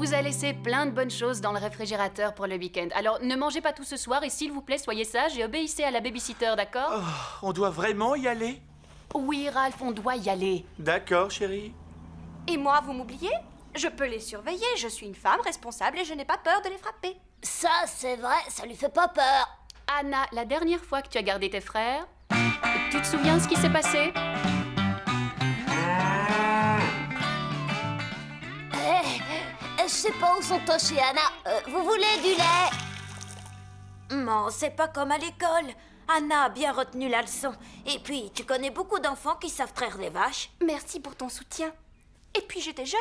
vous a laissé plein de bonnes choses dans le réfrigérateur pour le week-end. Alors, ne mangez pas tout ce soir et s'il vous plaît, soyez sages et obéissez à la babysitter, d'accord? Oh, on doit vraiment y aller? Oui, Ralph, on doit y aller. D'accord, chérie. Et moi, vous m'oubliez? Je peux les surveiller, je suis une femme responsable et je n'ai pas peur de les frapper. Ça, c'est vrai, ça lui fait pas peur. Anna, la dernière fois que tu as gardé tes frères, tu te souviens ce qui s'est passé? Je sais pas où sont Tosh et Anna. Vous voulez du lait? Non, c'est pas comme à l'école. Anna a bien retenu la leçon. Et puis, tu connais beaucoup d'enfants qui savent traire des vaches. Merci pour ton soutien. Et puis j'étais jeune.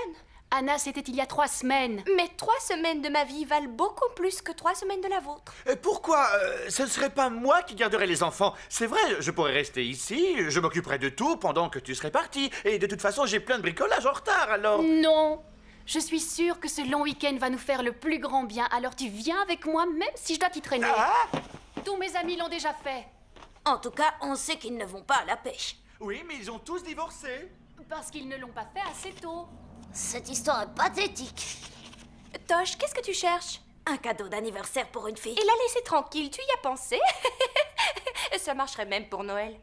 Anna, c'était il y a 3 semaines. Mais 3 semaines de ma vie valent beaucoup plus que 3 semaines de la vôtre. Pourquoi ce ne serait pas moi qui garderais les enfants? C'est vrai, je pourrais rester ici, je m'occuperais de tout pendant que tu serais partie. Et de toute façon, j'ai plein de bricolage en retard, alors... Non. Je suis sûre que ce long week-end va nous faire le plus grand bien. Alors tu viens avec moi, même si je dois t'y traîner. Ah! Tous mes amis l'ont déjà fait. En tout cas, on sait qu'ils ne vont pas à la pêche. Oui, mais ils ont tous divorcé. Parce qu'ils ne l'ont pas fait assez tôt. Cette histoire est pathétique. Tosh, qu'est-ce que tu cherches? Un cadeau d'anniversaire pour une fille. Et la laisser tranquille, tu y as pensé? Ça marcherait même pour Noël.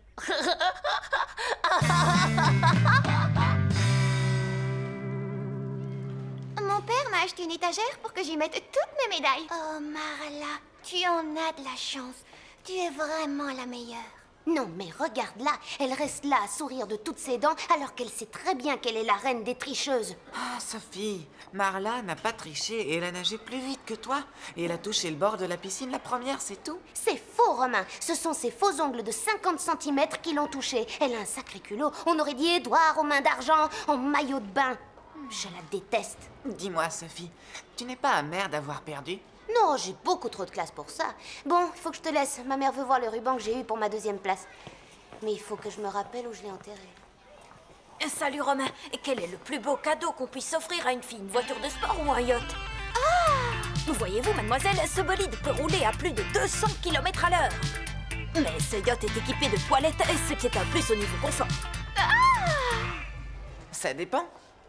Mon père m'a acheté une étagère pour que j'y mette toutes mes médailles. Oh, Marla, tu en as de la chance. Tu es vraiment la meilleure. Non, mais regarde-la. Elle reste là à sourire de toutes ses dents alors qu'elle sait très bien qu'elle est la reine des tricheuses. Ah, Sophie, Marla n'a pas triché et elle a nagé plus vite que toi. Et elle a touché le bord de la piscine la première, c'est tout. C'est faux, Romain. Ce sont ses faux ongles de 50 cm qui l'ont touchée. Elle a un sacré culot. On aurait dit Édouard aux mains d'argent, en maillot de bain. Je la déteste. Dis-moi, Sophie, tu n'es pas amère d'avoir perdu? Non, j'ai beaucoup trop de classe pour ça. Bon, il faut que je te laisse. Ma mère veut voir le ruban que j'ai eu pour ma 2e place. Mais il faut que je me rappelle où je l'ai enterré. Salut Romain, quel est le plus beau cadeau qu'on puisse offrir à une fille? Une voiture de sport ou un yacht? Voyez-vous, mademoiselle, ce bolide peut rouler à plus de 200 km à l'heure. Mais ce yacht est équipé de toilettes, ce qui est un plus au niveau confort. Ça dépend.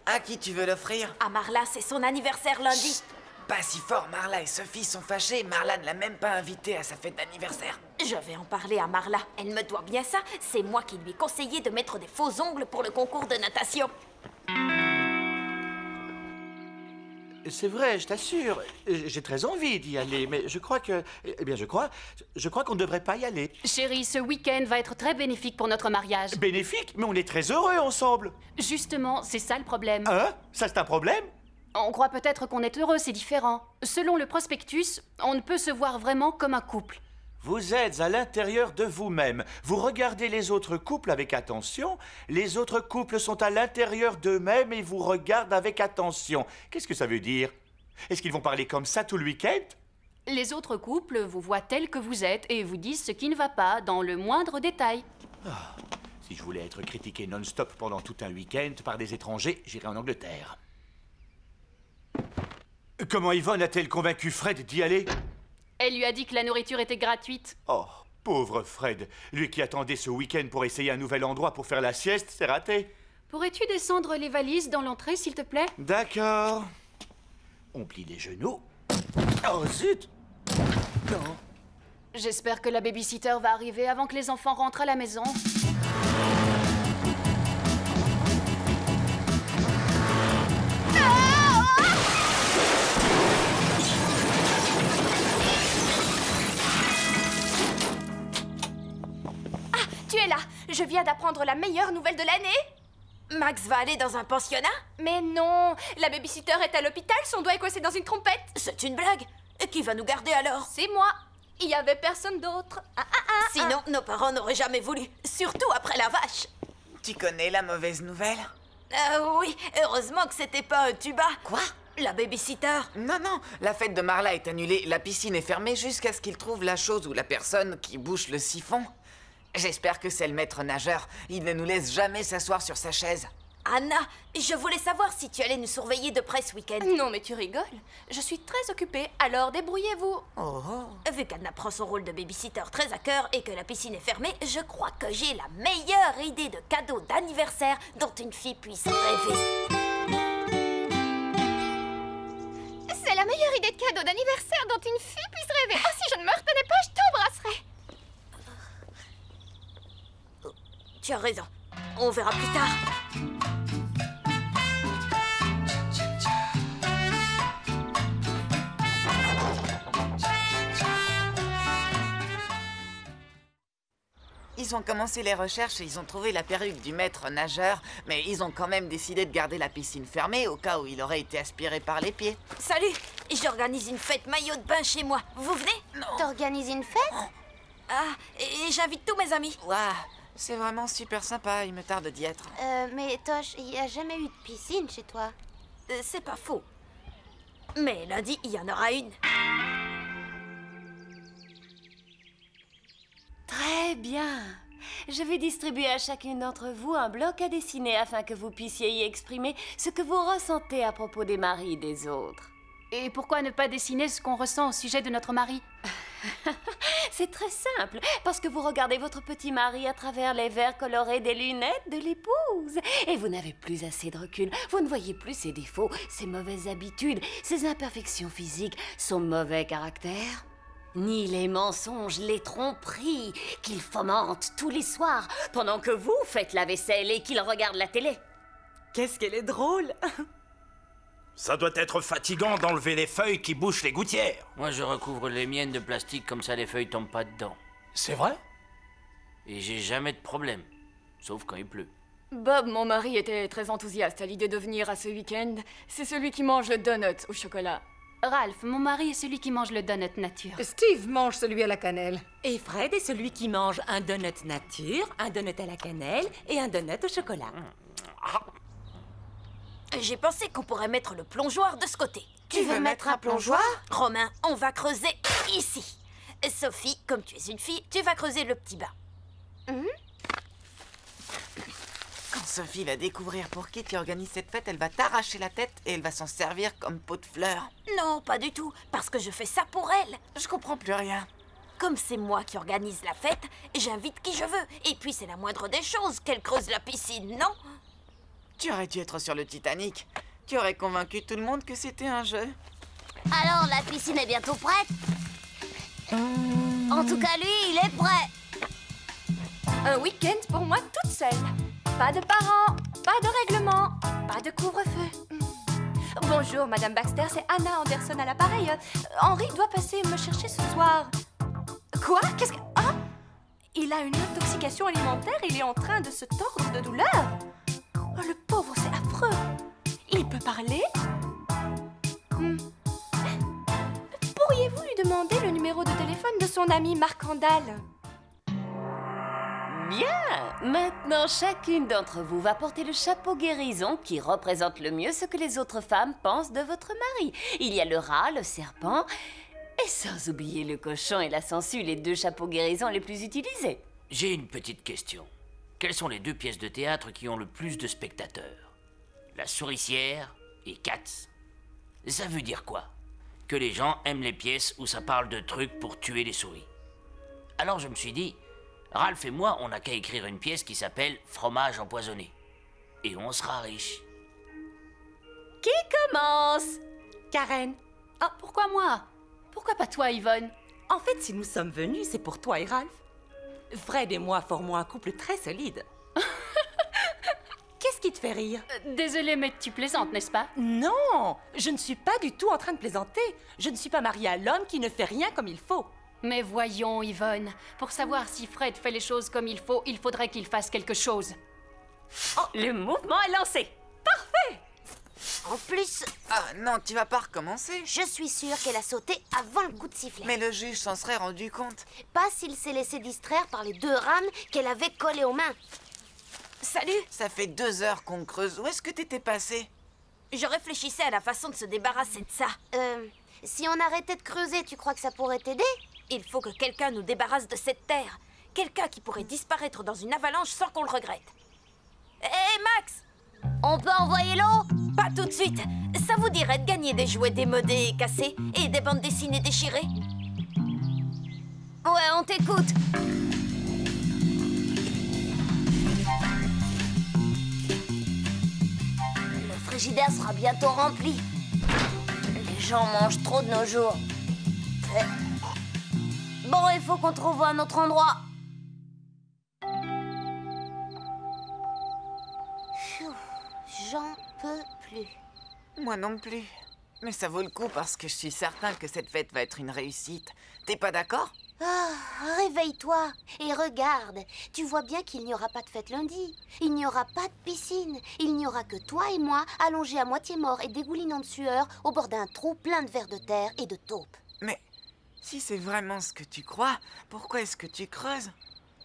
À qui tu veux l'offrir? À Marla, c'est son anniversaire lundi. Chut, pas si fort, Marla et Sophie sont fâchées. Marla ne l'a même pas invitée à sa fête d'anniversaire. Je vais en parler à Marla. Elle me doit bien ça. C'est moi qui lui ai conseillé de mettre des faux ongles pour le concours de natation. C'est vrai, je t'assure. J'ai très envie d'y aller, mais je crois que... Eh bien, je crois qu'on ne devrait pas y aller. Chérie, ce week-end va être très bénéfique pour notre mariage. Bénéfique, mais on est très heureux ensemble. Justement, c'est ça le problème. Hein? Ça, c'est un problème? On croit peut-être qu'on est heureux, c'est différent. Selon le prospectus, on ne peut se voir vraiment comme un couple. Vous êtes à l'intérieur de vous-même. Vous regardez les autres couples avec attention. Les autres couples sont à l'intérieur d'eux-mêmes et vous regardent avec attention. Qu'est-ce que ça veut dire? Est-ce qu'ils vont parler comme ça tout le week-end? Les autres couples vous voient tel que vous êtes et vous disent ce qui ne va pas dans le moindre détail. Si je voulais être critiqué non-stop pendant tout un week-end par des étrangers, j'irais en Angleterre. Comment Yvonne a-t-elle convaincu Fred d'y aller? Elle lui a dit que la nourriture était gratuite. Oh, pauvre Fred. Lui qui attendait ce week-end pour essayer un nouvel endroit pour faire la sieste, c'est raté. Pourrais-tu descendre les valises dans l'entrée, s'il te plaît? D'accord. On plie les genoux. Oh, zut! Non. J'espère que la babysitter va arriver avant que les enfants rentrent à la maison. Tu es là. Je viens d'apprendre la meilleure nouvelle de l'année. Max va aller dans un pensionnat? Mais non, la babysitter est à l'hôpital, son doigt est coincé dans une trompette. C'est une blague. Et qui va nous garder alors? C'est moi. Il y avait personne d'autre. Sinon, nos parents n'auraient jamais voulu. Surtout après la vache. Tu connais la mauvaise nouvelle? Oui, heureusement que c'était pas un tuba. Quoi? La babysitter. Non, non, la fête de Marla est annulée. La piscine est fermée jusqu'à ce qu'il trouve la chose ou la personne qui bouche le siphon. J'espère que c'est le maître nageur. Il ne nous laisse jamais s'asseoir sur sa chaise. Anna, je voulais savoir si tu allais nous surveiller de près ce week-end. Non, mais tu rigoles. Je suis très occupée, alors débrouillez-vous. Vu qu'Anna prend son rôle de babysitter très à cœur et que la piscine est fermée, je crois que j'ai la meilleure idée de cadeau d'anniversaire dont une fille puisse rêver. cadeau d'anniversaire dont une fille puisse rêver. Oh, si je ne me retenais pas, je t'embrasserais. Tu as raison. On verra plus tard. Ils ont commencé les recherches et ils ont trouvé la perruque du maître nageur, mais ils ont quand même décidé de garder la piscine fermée au cas où il aurait été aspiré par les pieds. Salut! J'organise une fête maillot de bain chez moi. Vous venez? Non. T'organises une fête? Ah, et j'invite tous mes amis. Waouh, c'est vraiment super sympa, il me tarde d'y être. Mais Tosh, il n'y a jamais eu de piscine chez toi. C'est pas faux. Mais lundi, il y en aura une. Très bien. Je vais distribuer à chacune d'entre vous un bloc à dessiner afin que vous puissiez y exprimer ce que vous ressentez à propos des maris des autres. Et pourquoi ne pas dessiner ce qu'on ressent au sujet de notre mari? C'est très simple, parce que vous regardez votre petit mari à travers les verres colorés des lunettes de l'épouse. Et vous n'avez plus assez de recul. Vous ne voyez plus ses défauts, ses mauvaises habitudes, ses imperfections physiques, son mauvais caractère. Ni les mensonges, les tromperies qu'il fomente tous les soirs pendant que vous faites la vaisselle et qu'il regarde la télé. Qu'est-ce qu'elle est drôle! Ça doit être fatigant d'enlever les feuilles qui bouchent les gouttières. Moi, je recouvre les miennes de plastique, comme ça les feuilles tombent pas dedans. C'est vrai? Et j'ai jamais de problème, sauf quand il pleut. Bob, mon mari, était très enthousiaste à l'idée de venir à ce week-end. C'est celui qui mange le donut au chocolat. Ralph, mon mari, est celui qui mange le donut nature. Steve mange celui à la cannelle. Et Fred est celui qui mange un donut nature, un donut à la cannelle et un donut au chocolat. J'ai pensé qu'on pourrait mettre le plongeoir de ce côté. Tu veux mettre un plongeoir? Romain, on va creuser ici. Sophie, comme tu es une fille, tu vas creuser le petit bain. Quand Sophie va découvrir pour qui tu organises cette fête, elle va t'arracher la tête et elle va s'en servir comme pot de fleurs. Non, pas du tout, parce que je fais ça pour elle. Je comprends plus rien. Comme c'est moi qui organise la fête, j'invite qui je veux. Et puis c'est la moindre des choses qu'elle creuse la piscine, non? Tu aurais dû être sur le Titanic. Tu aurais convaincu tout le monde que c'était un jeu. Alors, la piscine est bientôt prête? En tout cas, lui, il est prêt. Un week-end pour moi toute seule. Pas de parents, pas de règlement, pas de couvre-feu. Bonjour, Madame Baxter, c'est Anna Anderson à l'appareil. Henry doit passer me chercher ce soir. Quoi? Qu'est-ce que... Ah! Il a une intoxication alimentaire et il est en train de se tordre de douleur. Oh, le pauvre, c'est affreux. Il peut parler? Pourriez-vous lui demander le numéro de téléphone de son ami Marc Randall? Bien! Maintenant, chacune d'entre vous va porter le chapeau guérison qui représente le mieux ce que les autres femmes pensent de votre mari. Il y a le rat, le serpent, et sans oublier le cochon et la sangsue, les deux chapeaux guérison les plus utilisés. J'ai une petite question. Quelles sont les deux pièces de théâtre qui ont le plus de spectateurs? La Souricière et Cats. Ça veut dire quoi? Que les gens aiment les pièces où ça parle de trucs pour tuer les souris. Alors je me suis dit, Ralph et moi, on n'a qu'à écrire une pièce qui s'appelle Fromage empoisonné. Et on sera riche. Qui commence? Karen. Ah, pourquoi moi? Pourquoi pas toi, Yvonne? En fait, si nous sommes venus, c'est pour toi et Ralph. Fred et moi formons un couple très solide. Qu'est-ce qui te fait rire? Désolée, mais tu plaisantes, n'est-ce pas? Non, je ne suis pas du tout en train de plaisanter. Je ne suis pas mariée à l'homme qui ne fait rien comme il faut. Mais voyons, Yvonne, pour savoir si Fred fait les choses comme il faut, il faudrait qu'il fasse quelque chose. Oh, le mouvement est lancé. Parfait! En plus, Ah non, tu vas pas recommencer. je suis sûre qu'elle a sauté avant le coup de sifflet. Mais le juge s'en serait rendu compte. Pas s'il s'est laissé distraire par les deux rames qu'elle avait collées aux mains. Salut! Ça fait 2 heures qu'on creuse. Où est-ce que t'étais passé? Je réfléchissais à la façon de se débarrasser de ça. Si on arrêtait de creuser, tu crois que ça pourrait t'aider? Il faut que quelqu'un nous débarrasse de cette terre. Quelqu'un qui pourrait disparaître dans une avalanche sans qu'on le regrette. Hé, Max! On peut envoyer l'eau? Pas tout de suite. Ça vous dirait de gagner des jouets démodés et cassés et des bandes dessinées déchirées? Ouais, on t'écoute. Le frigidaire sera bientôt rempli. Les J'en mange trop de nos jours. Bon, il faut qu'on trouve un autre endroit. J'en peux plus. Moi non plus. Mais ça vaut le coup parce que je suis certain que cette fête va être une réussite. T'es pas d'accord? Ah, réveille-toi et regarde. Tu vois bien qu'il n'y aura pas de fête lundi. Il n'y aura pas de piscine. Il n'y aura que toi et moi, allongés à moitié morts et dégoulinant de sueur, au bord d'un trou plein de vers de terre et de taupes. Mais si c'est vraiment ce que tu crois, pourquoi est-ce que tu creuses?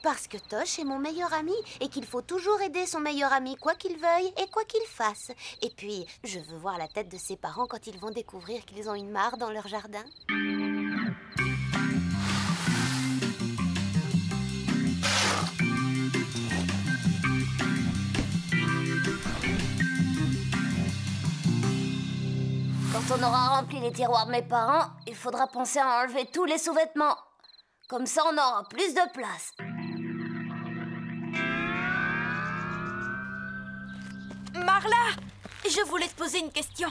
Parce que Tosh est mon meilleur ami et qu'il faut toujours aider son meilleur ami quoi qu'il veuille et quoi qu'il fasse. Et puis, je veux voir la tête de ses parents quand ils vont découvrir qu'ils ont une mare dans leur jardin. Quand on aura rempli les tiroirs de mes parents, il faudra penser à enlever tous les sous-vêtements. Comme ça, on aura plus de place. Marla, je voulais te poser une question.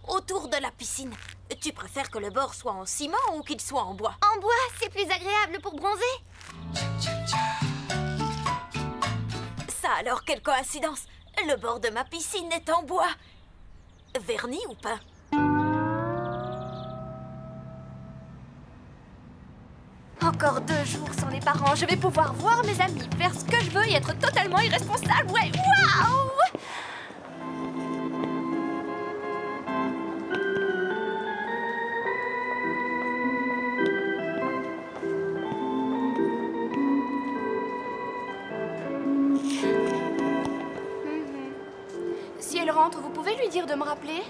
Autour de la piscine, tu préfères que le bord soit en ciment ou qu'il soit en bois? En bois, c'est plus agréable pour bronzer. Ça alors, quelle coïncidence! Le bord de ma piscine est en bois. Verni ou peint? Encore 2 jours sans les parents, je vais pouvoir voir mes amis, faire ce que je veux et être totalement irresponsable. Ouais, waouh! Si elle rentre, vous pouvez lui dire de me rappeler?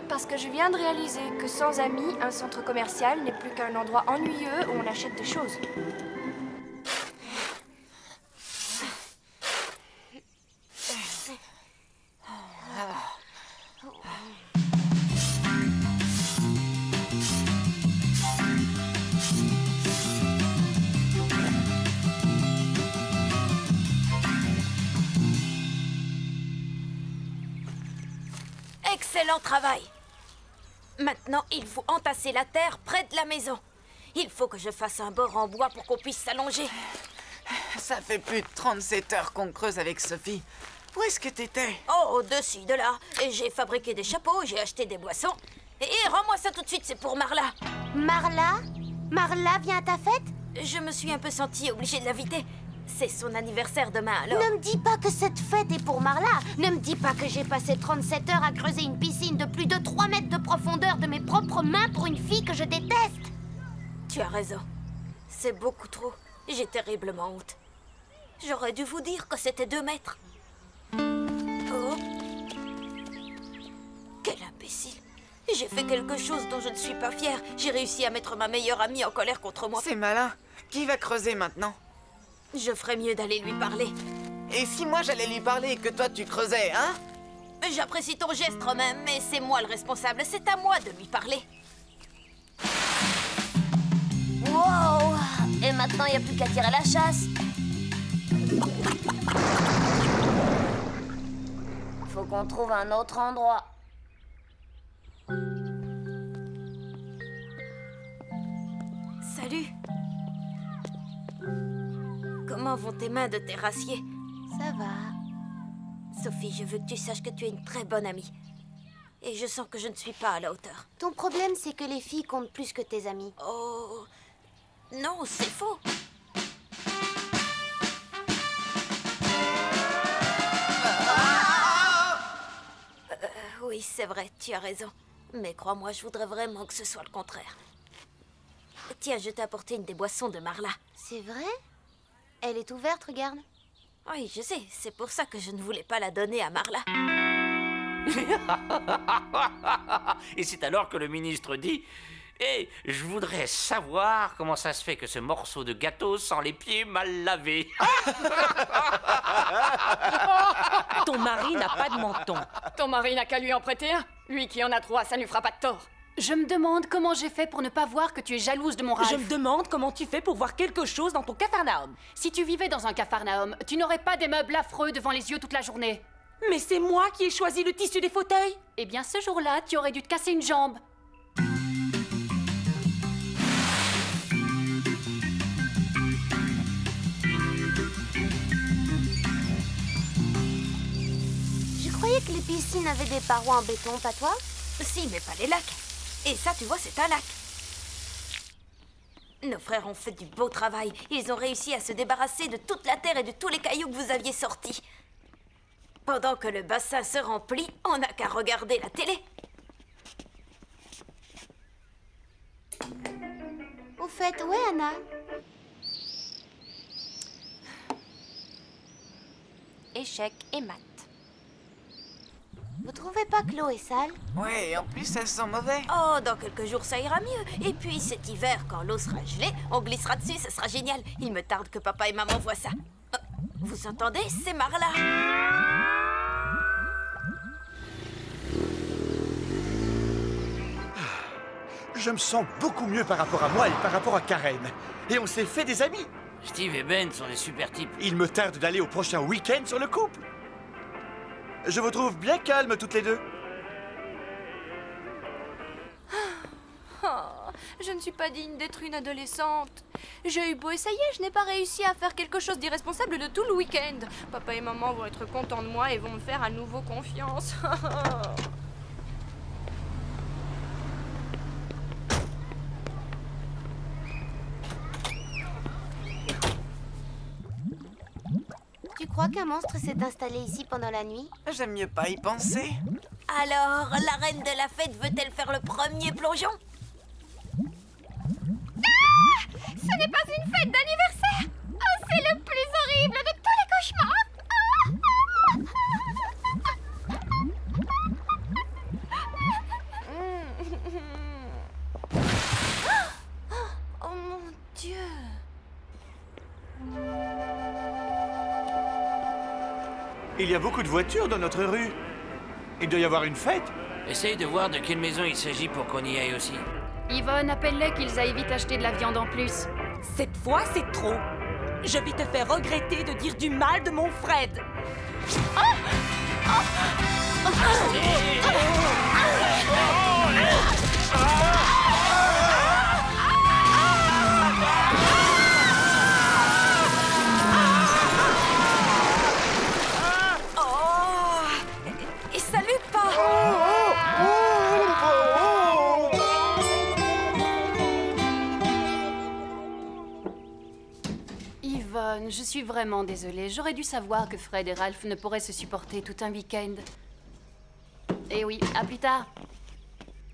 Parce que je viens de réaliser que sans amis, un centre commercial n'est plus qu'un endroit ennuyeux où on achète des choses. Excellent travail. Maintenant, il faut entasser la terre près de la maison. Il faut que je fasse un bord en bois pour qu'on puisse s'allonger. Ça fait plus de 37 heures qu'on creuse avec Sophie. Où est-ce que t'étais? Oh, de ci, de là. Et j'ai fabriqué des chapeaux, j'ai acheté des boissons. Et rends-moi ça tout de suite, c'est pour Marla. Marla? Marla vient à ta fête? Je me suis un peu sentie obligée de l'inviter. C'est son anniversaire demain, alors. Ne me dis pas que cette fête est pour Marla. Ne me dis pas que j'ai passé 37 heures à creuser une piscine de plus de 3 mètres de profondeur de mes propres mains pour une fille que je déteste. Tu as raison. C'est beaucoup trop. J'ai terriblement honte. J'aurais dû vous dire que c'était 2 mètres. Oh. Quel imbécile. J'ai fait quelque chose dont je ne suis pas fière. J'ai réussi à mettre ma meilleure amie en colère contre moi. C'est malin. Qui va creuser maintenant? Je ferais mieux d'aller lui parler. Et si moi j'allais lui parler et que toi tu creusais, hein? J'apprécie ton geste, Romain, mais c'est moi le responsable. C'est à moi de lui parler. Wow! Et maintenant, il n'y a plus qu'à tirer la chasse. Faut qu'on trouve un autre endroit. Salut. Comment vont tes mains de terrassier? Ça va. Sophie, je veux que tu saches que tu es une très bonne amie. Et je sens que je ne suis pas à la hauteur. Ton problème, c'est que les filles comptent plus que tes amis. Oh... Non, c'est faux. Oui, c'est vrai, tu as raison. Mais crois-moi, je voudrais vraiment que ce soit le contraire. Tiens, je t'ai apporté une des boissons de Marla. C'est vrai? Elle est ouverte, regarde. Oui, je sais. C'est pour ça que je ne voulais pas la donner à Marla. Et c'est alors que le ministre dit « Eh, je voudrais savoir comment ça se fait que ce morceau de gâteau sent les pieds mal lavés. » Ton mari n'a pas de menton. Ton mari n'a qu'à lui en prêter un. Lui qui en a 3, ça ne lui fera pas de tort. Je me demande comment j'ai fait pour ne pas voir que tu es jalouse de mon Ralph. Je me demande comment tu fais pour voir quelque chose dans ton capharnaüm. Si tu vivais dans un capharnaüm, tu n'aurais pas des meubles affreux devant les yeux toute la journée. Mais c'est moi qui ai choisi le tissu des fauteuils. Eh bien, ce jour-là, tu aurais dû te casser une jambe. Je croyais que les piscines avaient des parois en béton, pas toi? Si, mais pas les lacs. Et ça, tu vois, c'est un lac. Nos frères ont fait du beau travail. Ils ont réussi à se débarrasser de toute la terre et de tous les cailloux que vous aviez sortis. Pendant que le bassin se remplit, on n'a qu'à regarder la télé. Au fait, où est Anna? Échec et maths. Vous trouvez pas que l'eau est sale? Ouais, et en plus, ça sent mauvais. Oh, dans quelques jours, ça ira mieux. Et puis, cet hiver, quand l'eau sera gelée, on glissera dessus, ça sera génial. Il me tarde que papa et maman voient ça. Vous entendez? C'est Marla. Je me sens beaucoup mieux par rapport à moi et par rapport à Karen. Et on s'est fait des amis. Steve et Ben sont des super types. Il me tarde d'aller au prochain week-end sur le couple. Je vous trouve bien calmes toutes les deux. Oh, je ne suis pas digne d'être une adolescente. J'ai eu beau essayer, je n'ai pas réussi à faire quelque chose d'irresponsable de tout le week-end. Papa et maman vont être contents de moi et vont me faire à nouveau confiance. Tu crois qu'un monstre s'est installé ici pendant la nuit? J'aime mieux pas y penser. Alors, la reine de la fête veut-elle faire le premier plongeon? Ce n'est pas une fête d'anniversaire! Oh, c'est le plus horrible de tous les cauchemars! Oh mon Dieu! Il y a beaucoup de voitures dans notre rue. Il doit y avoir une fête. Essaye de voir de quelle maison il s'agit pour qu'on y aille aussi. Yvonne, appelle-les qu'ils aillent vite acheter de la viande en plus. Cette fois, c'est trop. Je vais te faire regretter de dire du mal de mon Fred. Et salut, pas! Yvonne, je suis vraiment désolée. J'aurais dû savoir que Fred et Ralph ne pourraient se supporter tout un week-end. Eh oui, à plus tard.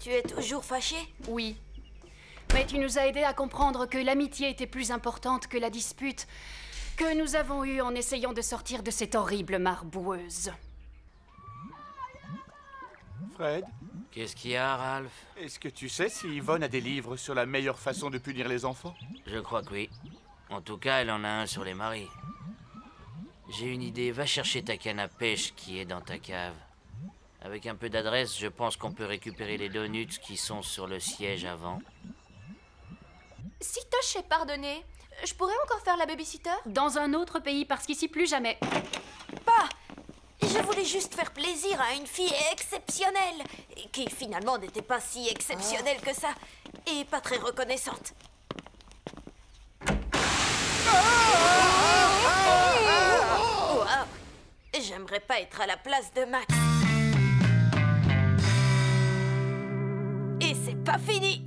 Tu es toujours fâché? Oui. Mais tu nous as aidés à comprendre que l'amitié était plus importante que la dispute que nous avons eue en essayant de sortir de cette horrible mare boueuse. Fred, Qu'est-ce qu'il y a, Ralph? est-ce que tu sais si Yvonne a des livres sur la meilleure façon de punir les enfants? Je crois que oui. En tout cas, elle en a un sur les maris. J'ai une idée, va chercher ta canne à pêche qui est dans ta cave. Avec un peu d'adresse, je pense qu'on peut récupérer les donuts qui sont sur le siège avant. Si Tosh est pardonné, je pourrais encore faire la babysitter? Dans un autre pays, parce qu'ici, plus jamais. Pas! Je voulais juste faire plaisir à une fille exceptionnelle, qui finalement n'était pas si exceptionnelle que ça, et pas très reconnaissante. Wow. J'aimerais pas être à la place de Max. Et c'est pas fini!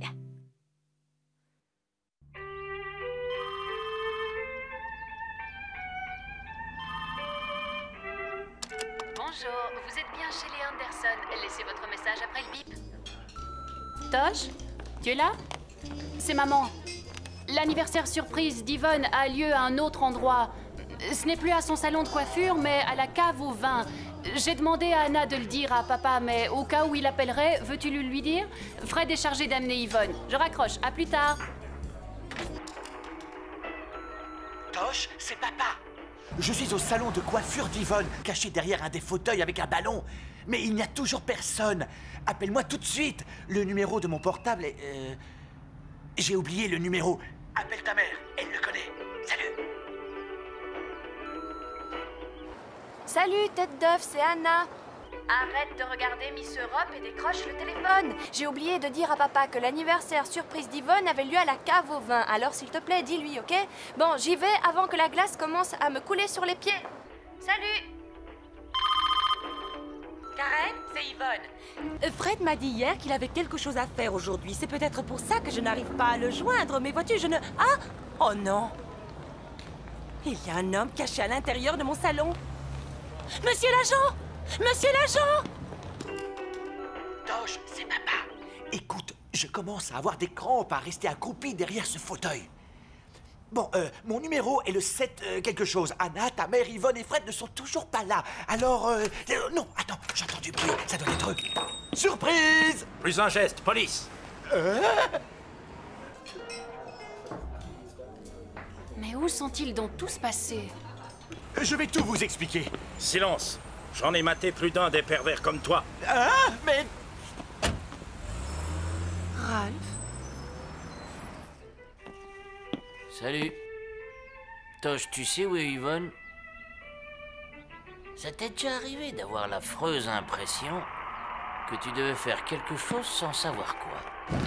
Bonjour, vous êtes bien chez les Anderson. Laissez votre message après le bip. Tosh, tu es là? C'est maman. L'anniversaire surprise d'Yvonne a lieu à un autre endroit. Ce n'est plus à son salon de coiffure, mais à la cave au vin. J'ai demandé à Anna de le dire à papa, mais au cas où il appellerait, veux-tu lui dire? Fred est chargé d'amener Yvonne. Je raccroche, à plus tard. Tosh, c'est papa. Je suis au salon de coiffure d'Yvonne, caché derrière un des fauteuils avec un ballon. Mais il n'y a toujours personne. Appelle-moi tout de suite. Le numéro de mon portable est... J'ai oublié le numéro. Appelle ta mère, elle le connaît. Salut. Salut, tête d'œuf, c'est Anna. Arrête de regarder Miss Europe et décroche le téléphone. J'ai oublié de dire à papa que l'anniversaire surprise d'Yvonne avait lieu à la cave au vin. Alors s'il te plaît, dis-lui, ok? Bon, j'y vais avant que la glace commence à me couler sur les pieds. Salut! Karen, c'est Yvonne. Fred m'a dit hier qu'il avait quelque chose à faire aujourd'hui. C'est peut-être pour ça que je n'arrive pas à le joindre. Mais vois-tu, je ne... Ah! Oh non! Il y a un homme caché à l'intérieur de mon salon. Monsieur l'agent! Monsieur l'agent! Tosh, c'est papa. Écoute, je commence à avoir des crampes à rester accroupi derrière ce fauteuil. Bon, mon numéro est le 7 quelque chose. Anna, ta mère, Yvonne et Fred ne sont toujours pas là. Alors, non, attends, j'entends du bruit. Ça doit être eux. Surprise! Plus un geste, police! Mais où sont-ils donc tous passés? Je vais tout vous expliquer. Silence! J'en ai maté plus d'un des pervers comme toi. Ah, mais... Ralph? Salut. Tosh, tu sais où est Yvonne? Ça t'est déjà arrivé d'avoir l'affreuse impression que tu devais faire quelque chose sans savoir quoi?